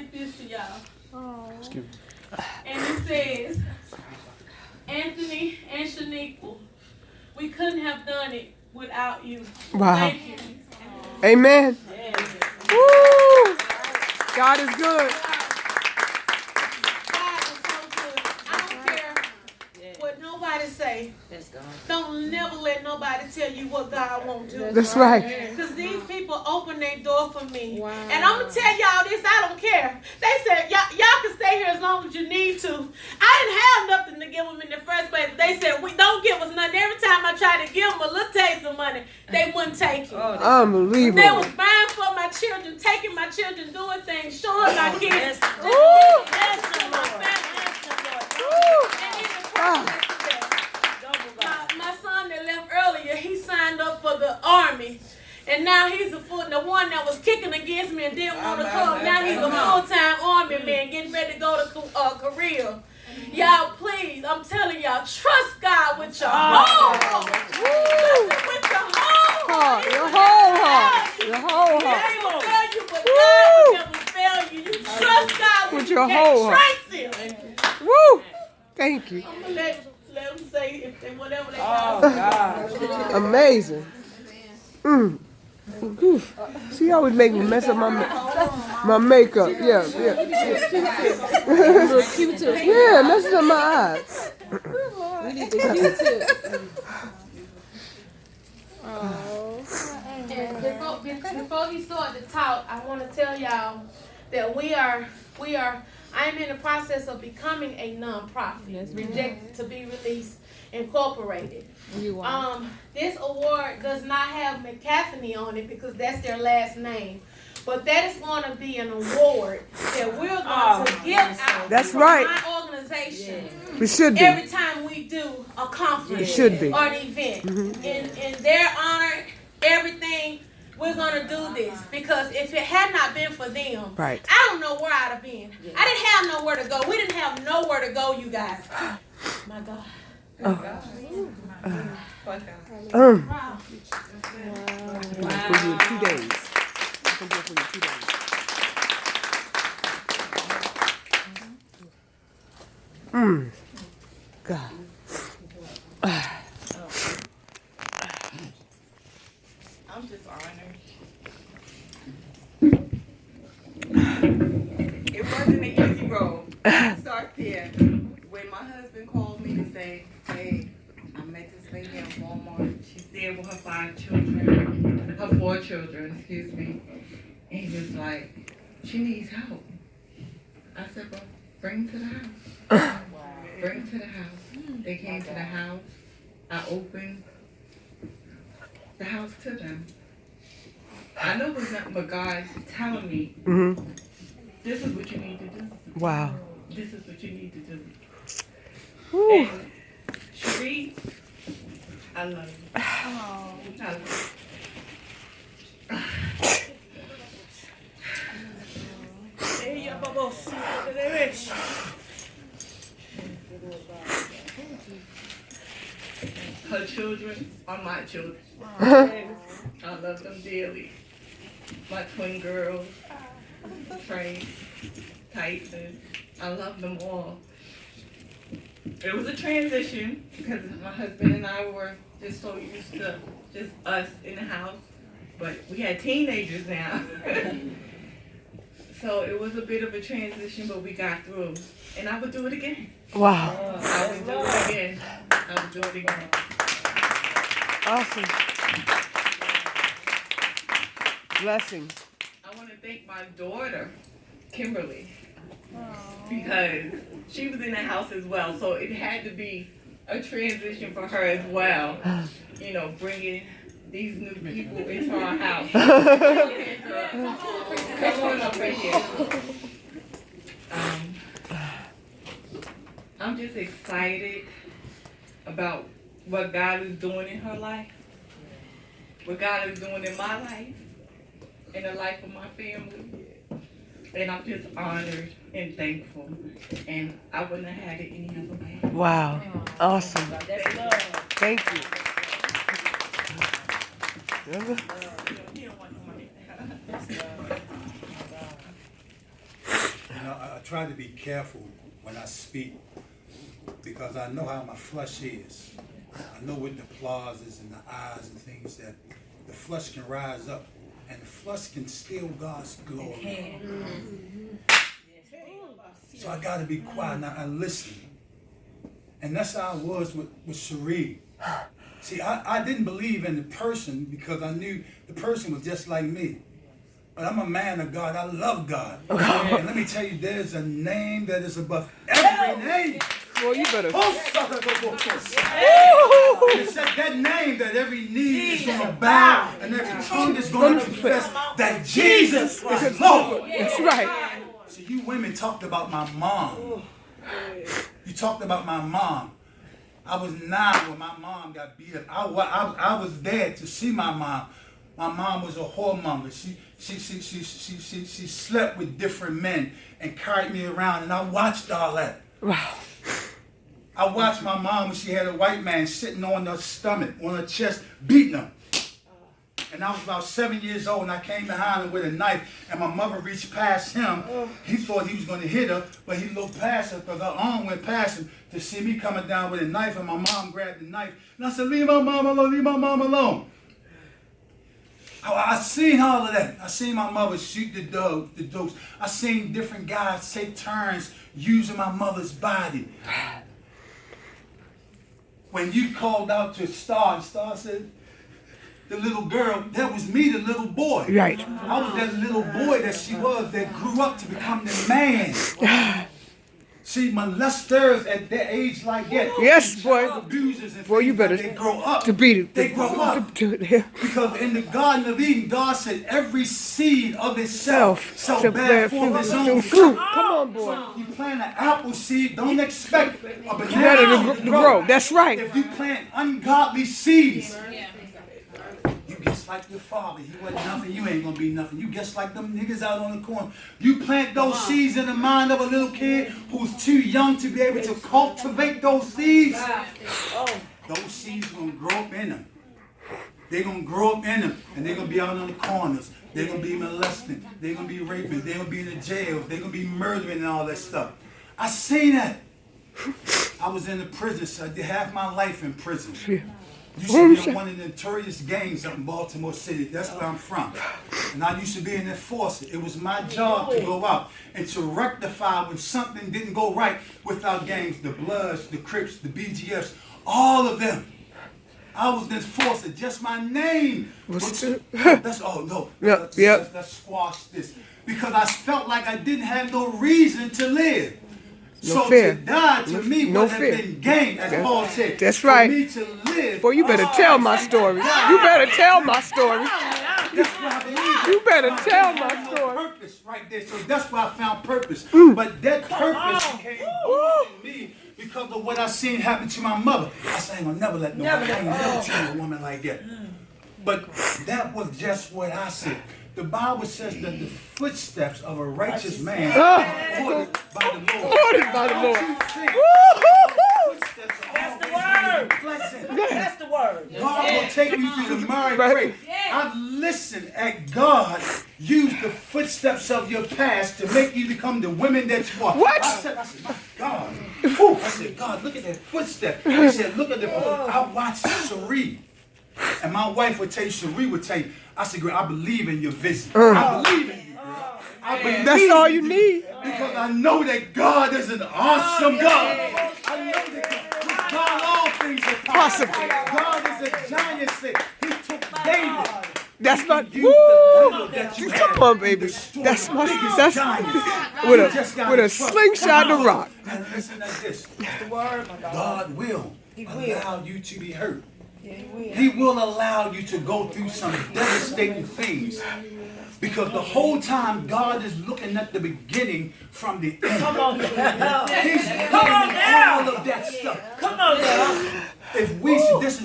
like this to y'all. Excuse me. And it says, Anthony and Shaniqua, we couldn't have done it without you. Wow. Thank you. Amen. Woo! God is good. God is so good. I don't care what nobody say. Don't never let nobody tell you what God won't do. That's right. Because these people open their door for me. Wow. And I'm going to tell y'all this, I don't care. They said, y'all can stay here as long as you need to. I didn't have nothing to give them in the first place. They said, we don't give us nothing. Every time I tried to give them a little taste of money, they wouldn't take it. Unbelievable. They was buying for my children, taking my children, doing things, showing my kids. Woo! That's my family. Woo! And in the process of that, my son that left earlier, he signed up for the army. And now he's the one that was kicking against me and didn't want to come. Now he's a full-time army man getting ready to go to Korea. Y'all, please, I'm telling y'all, trust God with your whole heart. With your whole heart. Your whole heart. Your whole heart. He will fail you, but God will never fail you. You trust God With with your you whole heart. can't trace him. Woo! Thank you. I'm going to let them say if they, whatever they want. Amazing. Oof. She always make me mess up my makeup. Yeah. Yeah, messes up my eyes. We need the Q-tip. And before he started to talk, I want to tell y'all that I'm in the process of becoming a nonprofit, rejected to be released, incorporated. This award does not have McCaffrey on it because that's their last name. But that is going to be an award that we're going to give out. That's from right. my organization. It should be. Every time we do a conference It should be. or an event. In their honor, everything, we're going to do this. Because if it had not been for them, Right. I don't know where I'd have been. I didn't have nowhere to go. We didn't have nowhere to go, you guys. My God. Wow. For you in 2 days. I can do it for you in 2 days. God. I'm just honored. It wasn't an easy road. Start there. When my husband called me to say, hey, I met this lady at Walmart. She's there with her 4 children, excuse me. And he was like, she needs help. I said, well, bring her to the house. Bring her to the house. They came to the house. I opened the house to them. I know it was nothing but God telling me, this is what you need to do. Wow. This is what you need to do. Woo. And Cherie, I love you. I love you. Her children are my children. I love them dearly. My twin girls, Trey, Tyson, I love them all. It was a transition because my husband and I were just so used to just us in the house, but we had teenagers now. So it was a bit of a transition, but we got through. And I would do it again. Wow. I would do it again. I would do it again. Awesome. Blessings. I want to thank my daughter, Kimberly, because she was in the house as well. So it had to be a transition for her as well. You know, bringing these new people into our house. Come on up right here. I'm just excited about what God is doing in her life, what God is doing in my life, in the life of my family. And I'm just honored and thankful. And I wouldn't have had it any other way. Wow. Awesome. Thank you. try to be careful when I speak because I know how my flesh is. I know with the applauses and the eyes and things that the flesh can rise up and the flesh can steal God's glory. So I got to be quiet and I listen. And that's how I was with Cherie. See, I didn't believe in the person because I knew the person was just like me. But I'm a man of God. I love God. And let me tell you, there's a name that is above every name. Well, you better. It said that name that every knee is going to bow and every tongue is going to confess that Jesus is Lord. That's right. See, you women talked about my mom. You talked about my mom. I was 9 when my mom got beat up. I was there to see my mom. My mom was a whoremonger. She slept with different men and carried me around, and I watched all that. Wow. I watched my mom when she had a white man sitting on her stomach, on her chest, beating her. And I was about 7 years old, and I came behind him with a knife, and my mother reached past him. He thought he was going to hit her, but he looked past her because her arm went past him to see me coming down with a knife, and my mom grabbed the knife. And I said, leave my mom alone, leave my mom alone. I seen all of that. I seen my mother shoot the dogs. I seen different guys take turns using my mother's body. When you called out to Star, and Star said, the little girl, that was me, the little boy. Right. I was that little boy that she was that grew up to become the man. See, molesters at that age like that. Yes, boy. Abusers and Boy, you better they grow up. to beat it. They grow up. Because in the Garden of Eden, God said every seed of itself shall bear forth its own fruit. Come on, boy. You plant an apple seed, don't expect a Better banana to grow. That's right. If you plant ungodly seeds, you just like your father. He wasn't nothing, you ain't gonna be nothing. You just like them niggas out on the corner. You plant those seeds in the mind of a little kid who's too young to be able to cultivate those seeds. Those seeds gonna grow up in them. They're gonna grow up in them, and they're gonna be out on the corners. They're gonna be molesting. They're gonna be raping. They're gonna be in the jails. They're gonna be murdering and all that stuff. I seen that. I was in the prison, so I did half my life in prison. Used to be in one of the notorious gangs up in Baltimore City. That's where I'm from. And I used to be an enforcer. It was my job to go out and to rectify when something didn't go right with our gangs, the Bloods, the Crips, the BGFs, all of them. I was an enforcer. Just my name. Let's squash this. Because I felt like I didn't have no reason to live. So to die to me would have been gain, as Paul said. That's right. For me to live. Boy, you better tell my story. You better tell my story. That's what I believe. You better tell my story. Purpose right there. So that's where I found purpose. But that purpose became born in me because of what I seen happen to my mother. I said, I ain't gonna never let nobody, I ain't never treat a woman like that. But that was just what I said. The Bible says that the footsteps of a righteous man are ordered by the Lord. Ordered by the Lord. That's the word. That's the word. God will take you through the miry clay. I've listened at God use the footsteps of your past to make you become the women that you are. What? I said, my God. I said, God, look at that footstep. He said, look at the footstep. I watched Cherie. And my wife would tell you, Cherie would tell you, I said, girl, I believe in your vision. I believe in you, girl. I believe That's all you need. because I know that God is an awesome God. I know that with God all things are possible. God is a giant. He took David. That's my Woo! Come on, baby. That's my with a slingshot to rock. And listen to this. God will allow you to be hurt. He will allow you to go through some devastating things. Because the whole time God is looking at the beginning from the end. Come on, He's all of that stuff. Come on now. If we this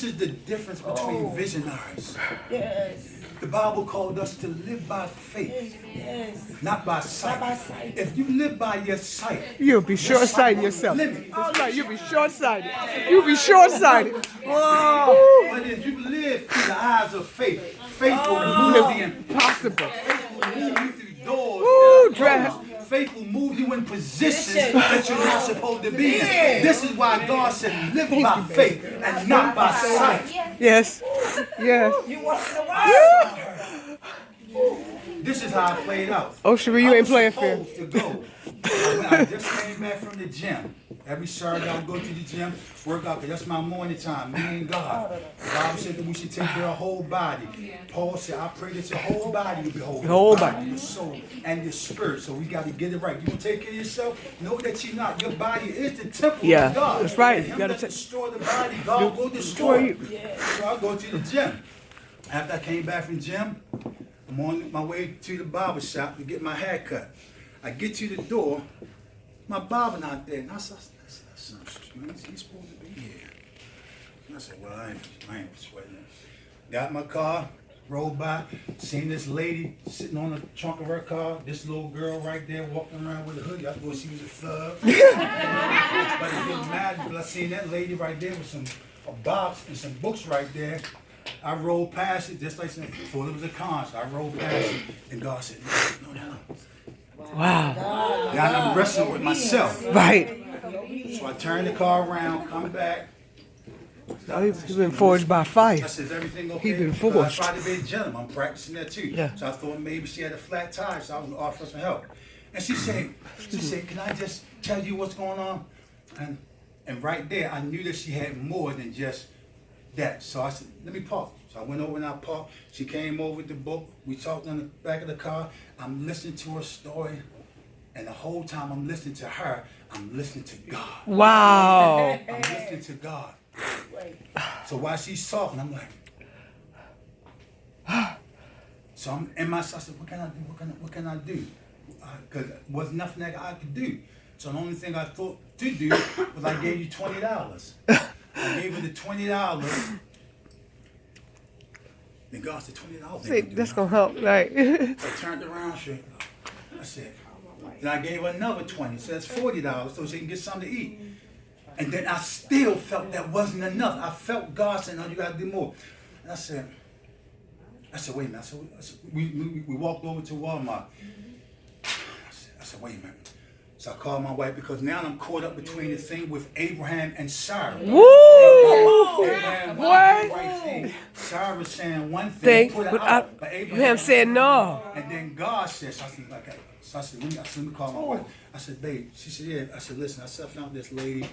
is the difference between visionaries. Yes. The Bible called us to live by faith, Yes. not by sight. Not by sight. If you live by your sight, You'll be short-sighted yourself. That's right. You'll be short-sighted. You'll be short-sighted. Whoa. but if you live through the eyes of faith, faith will remove the impossible. Possible. Faith will move you through doors. Ooh, drag. faith will move you in positions that you're not supposed to be in. This is why God said, live by faith and not by sight. Yes. Yes. You walk in the word. This is how I played out. Oh, Cherie, you ain't playing fair. I was supposed to go. When I just came back from the gym. Every Saturday I would go to the gym, work out, because that's my morning time, me and God. The Bible said that we should take care of our whole body. Paul said, I pray that your whole body will be whole. Your whole body. Your soul and your spirit. So we got to get it right. You want to take care of yourself? Know that you're not. Your body is the temple of God. That's right. And You him gotta that destroy the body, God will destroy you. So I go to the gym. After I came back from the gym, I'm on my way to the barber shop to get my hair cut. I get to the door, my barber not there. And I said, that's something strange. He's supposed to be here. And I said, well, I ain't sweating it. Got my car, rolled by, seen this lady sitting on the trunk of her car, this little girl right there walking around with a hoodie. I thought she was a thug. But it didn't matter because I seen that lady right there with a box and some books right there. I rolled past it just like I thought it was a concert. I rolled past it and God said, no. Wow. Now I'm wrestling with myself. Right. So I turned the car around, come back. Oh, he's been forged by fire. I said, is everything okay? He's been Because forged. I tried to be a gentleman. I'm practicing that too. Yeah. So I thought maybe she had a flat tire, so I was going to offer some help. And she said, can I just tell you what's going on? And right there, I knew that she had more than just that. So I said, let me park. So I went over and I parked. She came over with the book. We talked on the back of the car. I'm listening to her story. And the whole time I'm listening to her, I'm listening to God. Wow. I'm listening to God. So while she's talking, I'm like, so I'm in myself. I said, what can I do? What can I do? Because there was nothing that I could do. So the only thing I thought to do was I gave you $20. I gave her the $20. Then God said, $20. See, that's gonna help, right? I turned around, I said, then I gave her another 20, so that's $40 so she can get something to eat. And then I still felt that wasn't enough. I felt God saying, no, you gotta do more. And I said, wait a minute. I said, we walked over to Walmart. I said, wait a minute. So I called my wife because now I'm caught up between the thing with Abraham and Sarah. Woo! Abraham Boy. wanted the right thing. Sarah was saying one thing, put it out, but Abraham said no. And then God said something like that. So I said, let me call my wife. I said, babe. She said, yeah. I said, listen, I found this lady,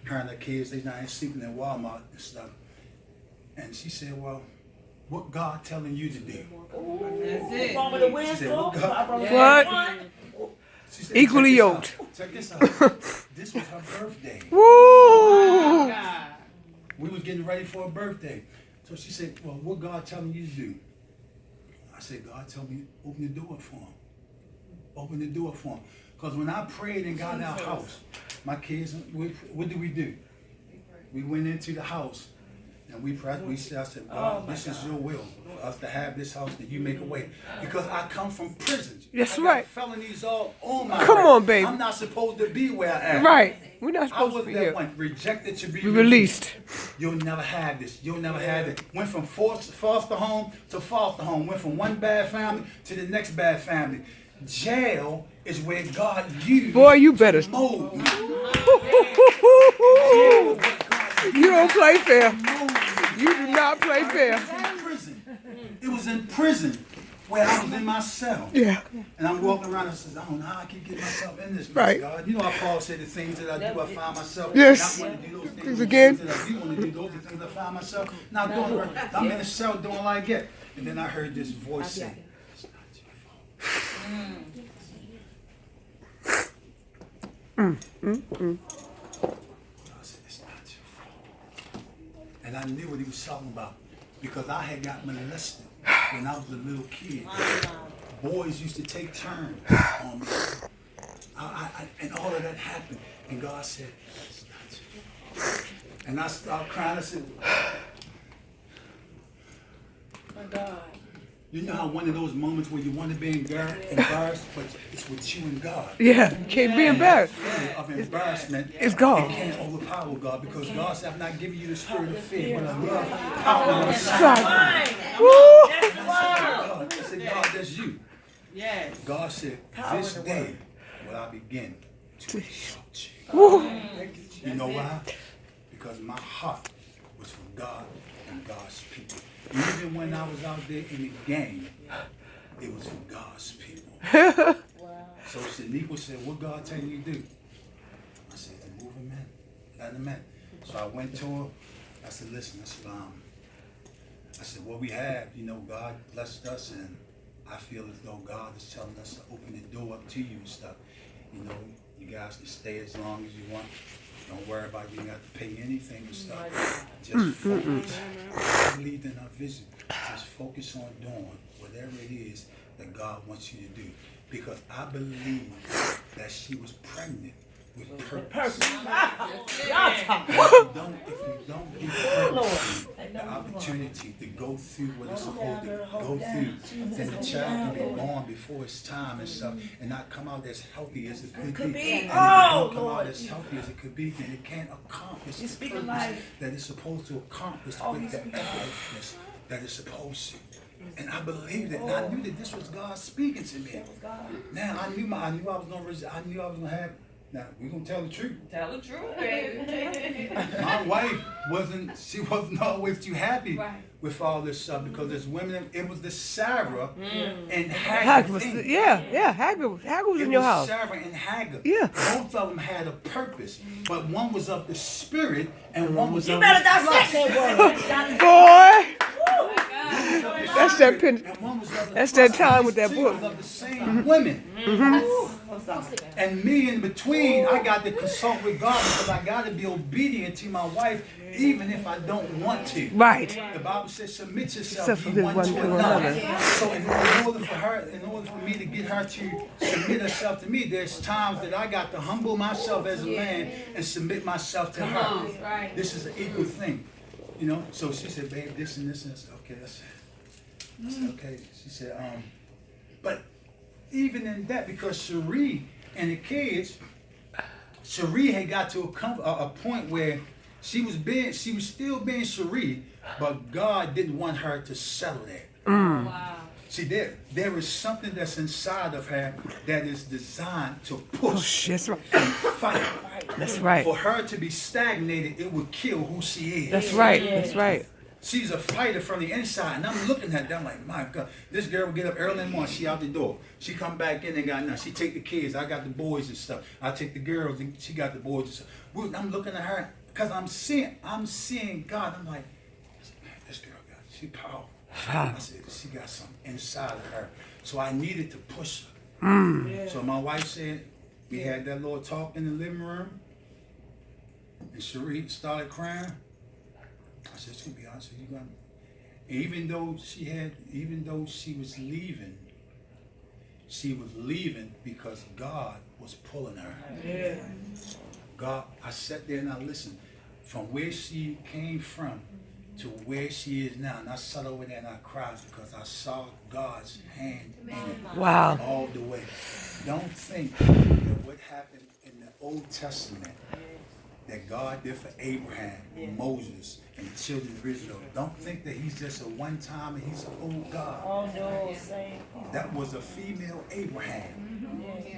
her and her kids, they not sleeping in Walmart and stuff. And she said, well, what God telling you to do? That's it. From the wisdom. What? She said, Equally yoked. Check this out. This was her birthday. Woo! We was getting ready for her birthday. So she said, well, what God telling you to do? I said, God told me open the door for him. Open the door for him. Because when I prayed and got in our house, my kids, what did we do? We went into the house and we prayed. We said, I said, God, this is your will for us to have this house that you make a way. Because I come from prison. That's I got right. felonies all on my Come way. on, baby. I'm not supposed to be where I am. Right. We're not I supposed was to be that here. one, rejected to be Released. You'll never have this. You'll never have it. Went from foster home to foster home. Went from one bad family to the next bad family. Jail is where God used. Boy, you better. to mold me. You don't play fair. You do not play fair. It was in prison. It was in prison where I was in my cell. Yeah. And I'm walking around and says, I don't know how I can get myself in this mess, Right. God. You know how Paul said the things that I do, I find myself Yes. not wanting to do those things. Things again. The things that I do want to do, those are the things I find myself not doing. Right. I'm in the cell doing like that. And then I heard this voice say, it's not your fault. I said, it's not your fault. And I knew what he was talking about because I had got molested when I was a little kid. Boys used to take turns on me. And all of that happened. And God said, it's not your fault. And I started crying. I said, My God. you know how one of those moments where you want to be embarrassed, but it's with you and God. Yeah. You can't be embarrassed. Fear of embarrassment, It's God. It can't overpower God because God said, I'm not giving you the spirit of fear, but of love, power, and a sound. Right. Woo! I said, God, that's you. Yes. God said, this day what I begin to exalt you. Woo. You know why? Because my heart was for God and God's people. Even when I was out there in the game, it was for God's people. So Shaniqua said, what God tell you to do? I said, to move him in. Let him in. So I went to her. I said, listen, I said, what we have, you know, God blessed us, and I feel as though God is telling us to open the door up to you and stuff. You know, you guys can stay as long as you want. Don't worry about you ain't got to pay anything and stuff. Just focus. I believed in our vision. Just focus on doing whatever it is that God wants you to do. Because I believe that she was pregnant with purpose. If you don't give purpose the opportunity to go through what it's supposed to go through, then the child can be born before its time and stuff, and not come out as healthy as it could be. And if it don't come out as healthy as it could be, then it can't accomplish the purpose that it's supposed to accomplish with the effortlessness that it's supposed to. And I believed it, and I knew that this was God speaking to me. Now I knew I was gonna have. Now we're gonna tell the truth. Tell the truth, baby. My wife wasn't always too happy with all this stuff because there's women. It was the Sarah and Hagar thing. Hagar was in your house. Sarah and Hagar. Yeah. Both of them had a purpose, but one was of the spirit and one was of the Better flesh. dissect that word. Boy. That's that And pin. one was of the That's that flesh. time with that Two book. was of the same women. And me in between, I got to consult with God because I got to be obedient to my wife, even if I don't want to. Right. The Bible says, submit yourself Except ye for one one to to another. another. So in order for me to get her to submit herself to me, there's times that I got to humble myself as a man and submit myself to her. This is an equal thing. You know, so she said, babe, this and this and this. Okay, I said, okay. She said, but even in that, because Cherie and the kids, Cherie had got to a point where she was still being Cherie, but God didn't want her to settle there. Wow. See, there is something that's inside of her that is designed to push That's right. and fight. That's right. For her to be stagnated, it would kill who she is. That's right. That's right. She's a fighter from the inside, and I'm looking at them like, my God, this girl will get up early in the morning, she out the door. She come back in and got nothing. She take the kids, I got the boys and stuff. I take the girls, and she got the boys and stuff. I'm looking at her, because I'm seeing God. I'm like, man, this girl she powerful. I said, she got something inside of her. So I needed to push her. So my wife said, we had that little talk in the living room, and Cherie started crying. I said, to be honest with you, even though she was leaving because God was pulling her. Yeah. God, I sat there and I listened from where she came from to where she is now. And I sat over there and I cried because I saw God's hand in it Wow. all the way. Don't think that what happened in the Old Testament that God did for Abraham, Moses, and the children of Israel. Don't think that he's just a one-time and he's an old God. Oh no, same. That was a female Abraham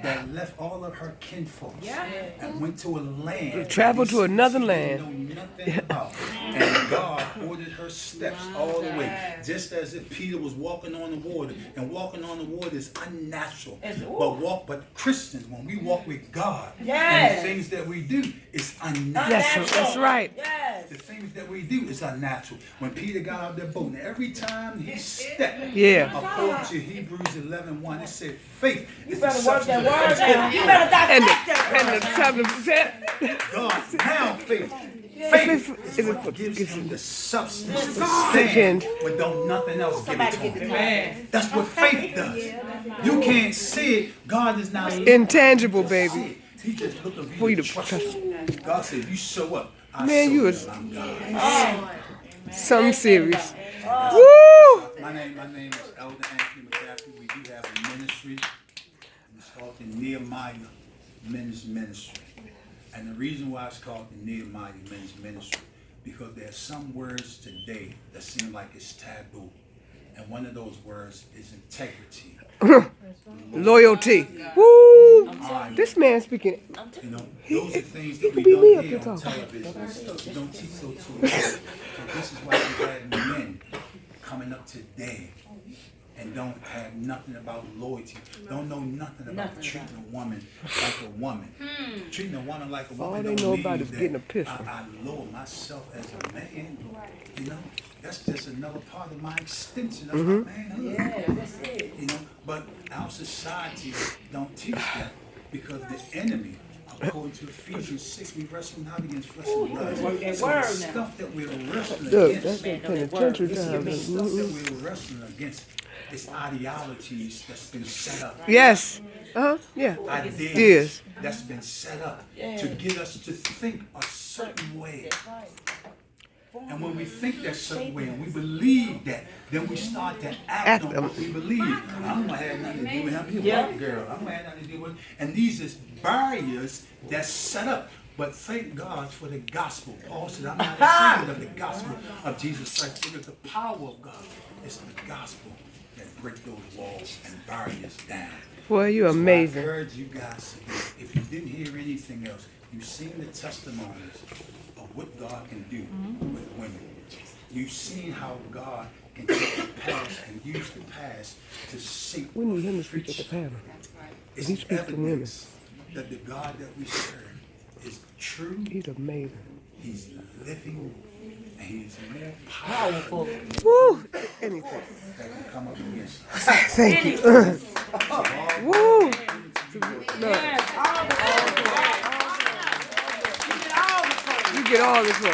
that left all of her kinfolks and went to a land. Traveled to another she land. didn't know nothing about. And God ordered her steps all the way. Just as if Peter was walking on the water. And walking on the water is unnatural. But Christians, when we walk with God, and the things that we do is unnatural. That's right. Yes. The things that we do is unnatural. When Peter got out of that boat, and every time he stepped, according to Hebrews 11:1, it said faith is the substance of Word things down. You better And dissect that the time to God, now faith. Faith is what gives him the substance to stand when don't nothing else give it to him. That's what faith does. You can't see it. God is not intangible, baby. He just looking For for you you to to trust trust. him. God said, you show up. I Man, show you you is that I'm God. some serious. Woo! My name is Elder Anthony McCaffrey. We do have a ministry. It's called the Nehemiah Men's Ministry. And the reason why it's called the Nehemiah Men's Ministry, because there are some words today that seem like it's taboo. And one of those words is integrity. Loyalty. Woo! mind. This man speaking. You know, those are things he that could we be me don't up hear here on talking. television. We don't teach those to us. So this is why we have men coming up today and don't have nothing about loyalty, don't know nothing about treating a woman like a woman. Treating a woman like a woman. All they don't know mean about is that getting a pistol. I lower myself as a man. You know, that's just another part of my extension of my manhood. Yeah, that's it. You know, but our society don't teach that because the enemy, according to Ephesians 6, we wrestle not against flesh and blood. Work that So word the now. stuff that we're wrestling Look, that's against, that penitentiary the time. stuff that we're wrestling against is ideologies that's been set up. Yes. Yeah. Ideas that's been set up to get us to think a certain way. And when we think that certain way and we believe that, then we start to act on what we believe. I'm gonna have nothing to do with him. He's a white girl. I'm gonna have nothing to do with him. And these is barriers that's set up. But thank God for the gospel. Paul said, I'm not ashamed of the gospel of Jesus Christ. It is the power of God. It's the gospel that breaks those walls and barriers down. Boy, you're So I amazing. encourage you guys, if you didn't hear anything else, you've seen the testimonies of what God can do with women. You've seen how God can take the past and use the past to shape We need him to a speak at the future. panel. It's He speaks to women. evidence that the God that we serve is true, He's amazing. he's living, and he's more powerful Woo! Anything. that can come up against us. Thank you. Woo! Look, you get all this one.